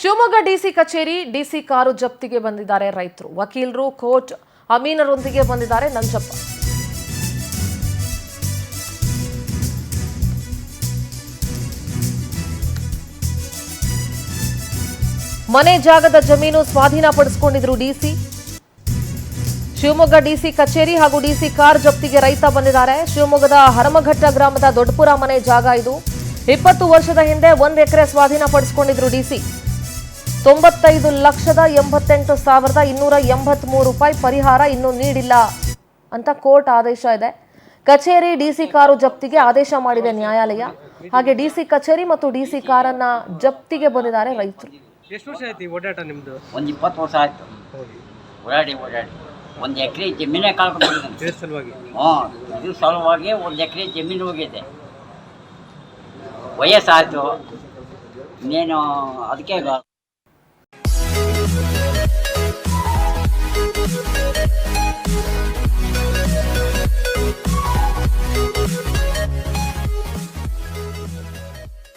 Shivamogga DC ಕಚೇರಿ DC car ಜಪ್ತಿಗೆ ಬಂದಿದ್ದಾರೆ ರೈತರು. ವಕೀಲರು, ಕೋರ್ಟ್ ಅಮೀನರೊಂದಿಗೆ ಬಂದಿದ್ದಾರೆ ನಂಜಪ್ಪ. ಮನೆ ಜಾಗದ ಜಮೀನು ಸ್ವಾಧೀನಪಡಿಸಿಕೊಂಡಿದ್ರು ಡಿಸಿ. ಶಿವಮೊಗ್ಗ ಡಿಸಿ ಕಚೇರಿ ಹಾಗೂ ಡಿಸಿ ಕಾರ್ ಜಪ್ತಿಗೆ ರೈತ ಬಂದಿದ್ದಾರೆ. ಶಿವಮೊಗ್ಗದ ಹರಮಘಟ್ಟ ಗ್ರಾಮದ ದೊಡ್ಡಪುರ ಮನೆ ಜಾಗ ಇದು. 20 ವರ್ಷದ ಹಿಂದೆ 1 ಎಕರೆ ಸ್ವಾಧೀನಪಡಿಸಿಕೊಂಡಿದ್ರು ಡಿಸಿ. 95,88,283 ರೂಪಾಯಿ ಪರಿಹಾರ ಇನ್ನೂ ನೀಡಿಲ್ಲ ಅಂತ ಕೋರ್ಟ್ ಆದೇಶ ಇದೆ. ಕಚೇರಿ ಡಿಸಿ ಕಾರು ಜಪ್ತಿಗೆ ಆದೇಶ ಮಾಡಿದೆ ನ್ಯಾಯಾಲಯ. ಹಾಗೆ ಡಿಸಿ ಕಚೇರಿ ಮತ್ತು ಡಿಸಿ ಕಾರನ್ನ ಜಪ್ತಿಗೆ ಬಂದಿದ್ದಾರೆ ರೈತರು. ಎಷ್ಟು ವರ್ಷ ಆಯ್ತು ಈ ಓಡಾಟ ನಿಮ್ದು? ಒಂದು 20 ವರ್ಷ ಆಯ್ತು ಓಡಾಡಿ 1 ಎಕರೆ ಜಮೀನೇ ಕಳ್ಕೊಂಡಿದ್ದೀನಿ. ಇದು ಸಲುವಾಗಿ 1 ಎಕರೆ ಜಮೀನು ಹೋಗಿದೆ. ವಯಸ್ಸಾಯ್ತು ಇನ್ನೇನು ಅದಕ್ಕೆ